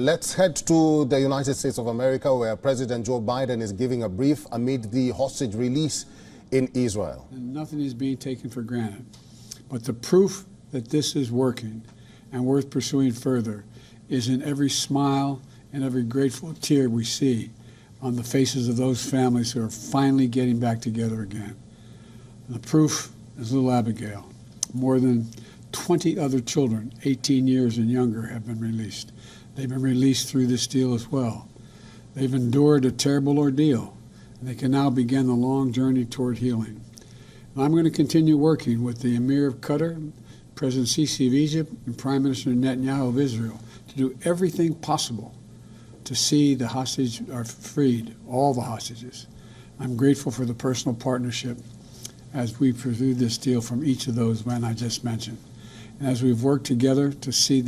Let's head to the United States of America, where President Joe Biden is giving a brief amid the hostage release in Israel. And nothing is being taken for granted. But the proof that this is working and worth pursuing further is in every smile and every grateful tear we see on the faces of those families who are finally getting back together again. And the proof is little Abigail. More than 20 other children, 18 years and younger, have been released. They've been released through this deal as well. They've endured a terrible ordeal, and they can now begin the long journey toward healing. And I'm going to continue working with the Emir of Qatar, President Sisi of Egypt, and Prime Minister Netanyahu of Israel to do everything possible to see the hostages are freed, all the hostages. I'm grateful for the personal partnership as we pursue this deal from each of those men I just mentioned. And as we've worked together to see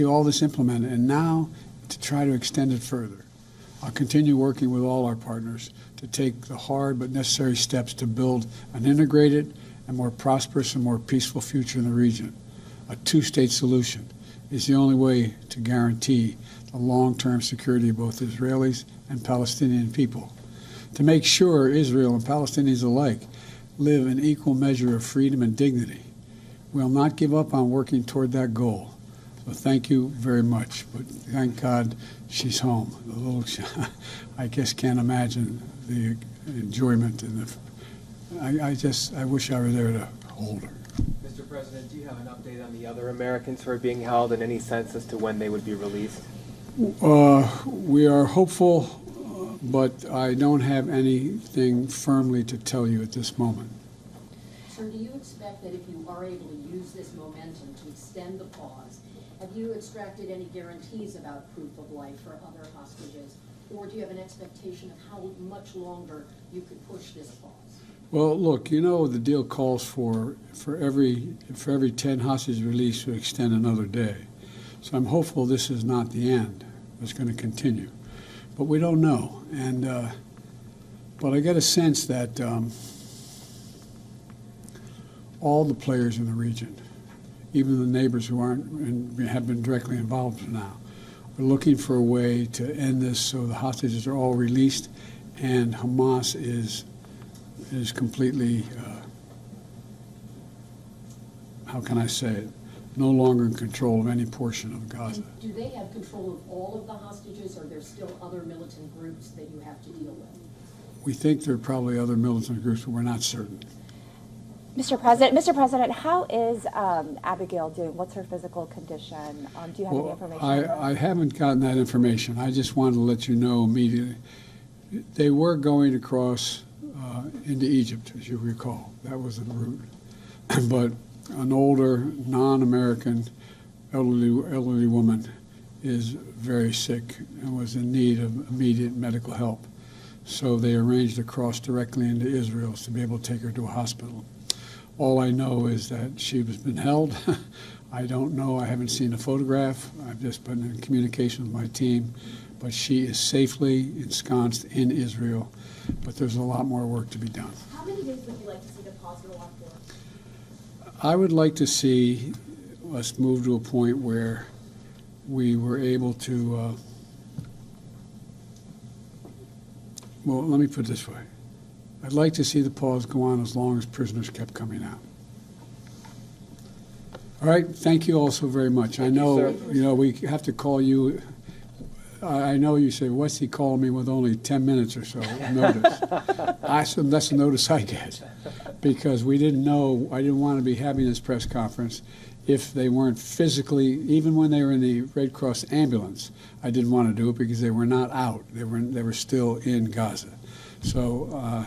all this implemented, and now to try to extend it further. I'll continue working with all our partners to take the hard but necessary steps to build an integrated and more prosperous and more peaceful future in the region. A two-state solution is the only way to guarantee the long-term security of both Israelis and Palestinian people. To make sure Israel and Palestinians alike live in equal measure of freedom and dignity. We'll not give up on working toward that goal. So thank you very much. But thank God she's home. The little, I just can't imagine the enjoyment and I wish I were there to hold her. Mr. President, do you have an update on the other Americans who are being held and any sense as to when they would be released? We are hopeful, but I don't have anything firmly to tell you at this moment. Sir, do you expect that if you are able to use this momentum to extend the pause, have you extracted any guarantees about proof of life for other hostages, or do you have an expectation of how much longer you could push this pause? Well, look, you know the deal calls for every 10 hostages released to extend another day. So I'm hopeful this is not the end. It's going to continue, but we don't know. And but I get a sense that all the players in the region, even the neighbors who aren't and have been directly involved now, are looking for a way to end this so the hostages are all released and Hamas is completely, how can I say it, no longer in control of any portion of Gaza. And do they have control of all of the hostages, or are there still other militant groups that you have to deal with? We think there are probably other militant groups, but we're not certain. Mr. President, how is Abigail doing? What's her physical condition? Do you have any information? I haven't gotten that information. I just wanted to let you know immediately. They were going across into Egypt, as you recall. That was the route. But an older, non-American, elderly woman is very sick and was in need of immediate medical help. So they arranged to cross directly into Israel to be able to take her to a hospital. All I know is that she has been held. I don't know. I haven't seen a photograph. I've just been in communication with my team. But she is safely ensconced in Israel. But there's a lot more work to be done. How many days would you like to see the pause go on for? I would like to see us move to a point where we were able to, well, let me put it this way. I'd like to see the pause go on as long as prisoners kept coming out. All right, thank you all so very much. I know, we have to call you. I know you say, what's he calling me with only 10 minutes or so notice? I said, that's the notice I get, because we didn't know, I didn't want to be having this press conference if they weren't physically, even when they were in the Red Cross ambulance, I didn't want to do it because they were not out. They were still in Gaza. So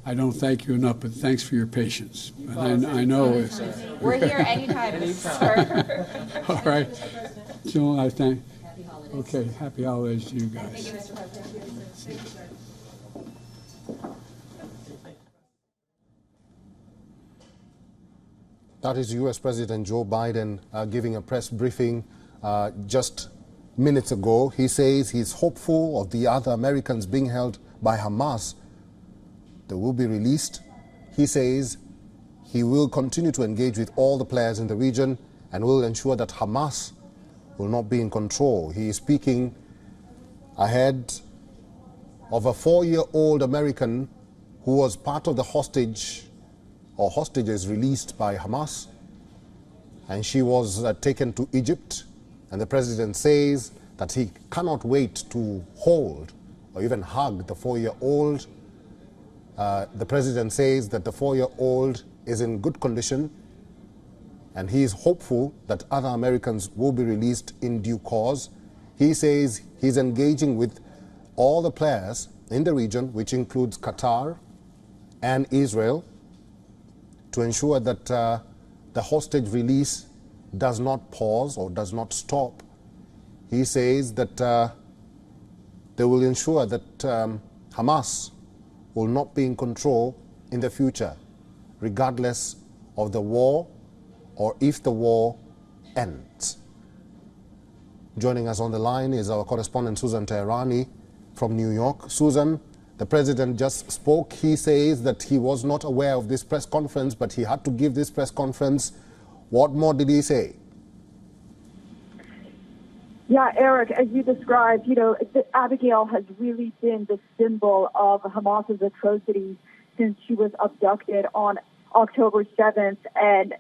I don't thank you enough, but thanks for your patience. And I know it's... We're here anytime, sir. All right. Jill, I thank... Happy holidays. Okay, happy holidays to you guys. Thank you, Mr. President. Thank you, sir. That is U.S. President Joe Biden giving a press briefing just minutes ago. He says he's hopeful of the other Americans being held by Hamas. They will be released. He says he will continue to engage with all the players in the region and will ensure that Hamas will not be in control. He is speaking ahead of a 4-year-old American who was part of the hostage or hostages released by Hamas, and she was taken to Egypt, and the president says that he cannot wait to hold or even hug the 4-year-old. The president says that the 4-year-old is in good condition, and he is hopeful that other Americans will be released in due course. He says he's engaging with all the players in the region, which includes Qatar and Israel, to ensure that the hostage release does not pause or does not stop. He says that they will ensure that Hamas will not be in control in the future, regardless of the war or if the war ends. Joining us on the line is our correspondent Susan Teherani from New York. Susan, the president just spoke. He says that he was not aware of this press conference, but he had to give this press conference. What more did he say? Yeah, Eric, as you described, Abigail has really been the symbol of Hamas's atrocities since she was abducted on October 7th, and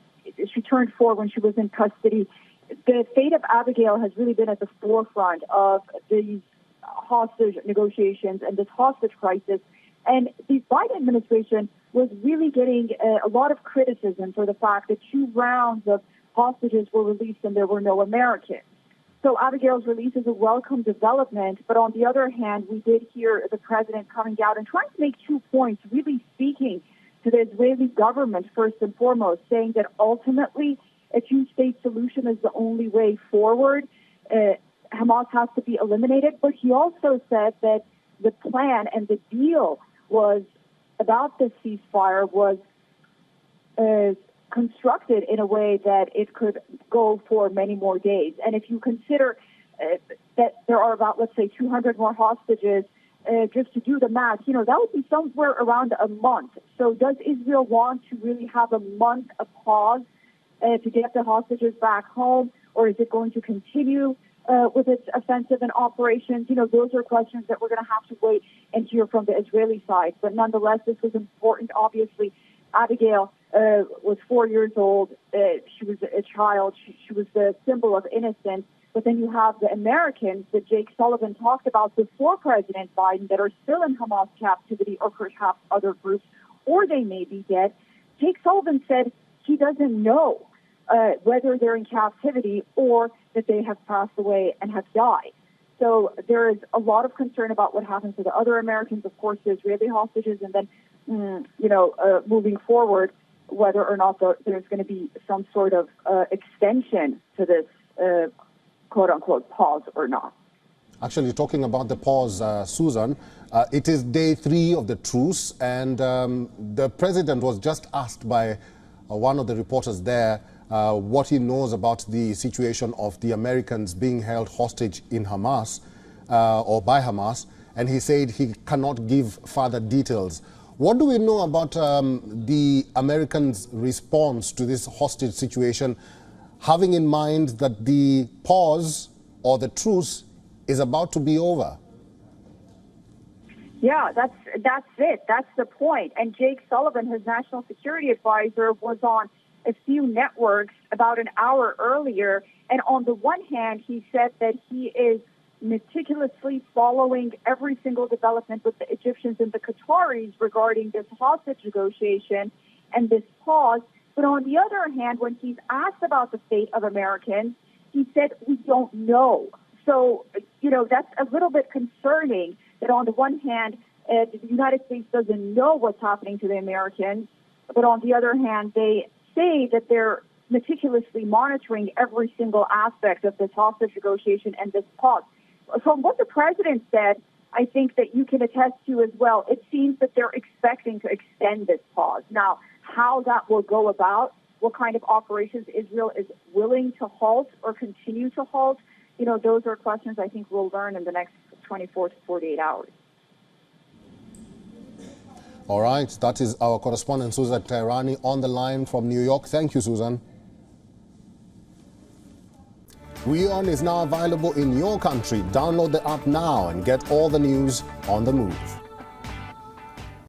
she turned 4 when she was in custody. The fate of Abigail has really been at the forefront of these hostage negotiations and this hostage crisis. And the Biden administration was really getting a lot of criticism for the fact that 2 rounds of hostages were released and there were no Americans. So Abigail's release is a welcome development, but on the other hand, we did hear the president coming out and trying to make 2 points, really speaking to the Israeli government first and foremost, saying that ultimately a 2-state solution is the only way forward. Hamas has to be eliminated, but he also said that the plan and the deal was about the ceasefire was constructed in a way that it could go for many more days. And if you consider that there are about, let's say, 200 more hostages, just to do the math, that would be somewhere around a month. So does Israel want to really have a month of pause to get the hostages back home, or is it going to continue with its offensive and operations? Those are questions that we're going to have to wait and hear from the Israeli side. But nonetheless, this was important. Obviously, Abigail was 4 years old. She was a child. She was the symbol of innocence. But then you have the Americans that Jake Sullivan talked about before President Biden that are still in Hamas captivity, or perhaps other groups, or they may be dead. Jake Sullivan said he doesn't know whether they're in captivity or that they have passed away and have died. So there is a lot of concern about what happens to the other Americans, of course, the Israeli hostages, and then, moving forward, whether or not there's going to be some sort of extension to this quote-unquote pause or not. Actually, talking about the pause, Susan, it is day 3 of the truce, and the president was just asked by one of the reporters there what he knows about the situation of the Americans being held hostage in Hamas or by Hamas, and he said he cannot give further details. What do we know about the Americans' response to this hostage situation, having in mind that the pause or the truce is about to be over? Yeah, that's it. That's the point. And Jake Sullivan, his national security advisor, was on a few networks about an hour earlier. And on the one hand, he said that he is meticulously following every single development with the Egyptians and the Qataris regarding this hostage negotiation and this pause. But on the other hand, when he's asked about the fate of Americans, he said, we don't know. So, that's a little bit concerning that on the one hand, the United States doesn't know what's happening to the Americans, but on the other hand, they say that they're meticulously monitoring every single aspect of this hostage negotiation and this pause. From what the president said, I think that you can attest to as well, it seems that they're expecting to extend this pause. Now, how that will go about, what kind of operations Israel is willing to halt or continue to halt, those are questions I think we'll learn in the next 24 to 48 hours. All right, that is our correspondent Susan Teherani on the line from New York. Thank you, Susan. WION is now available in your country. Download the app now and get all the news on the move.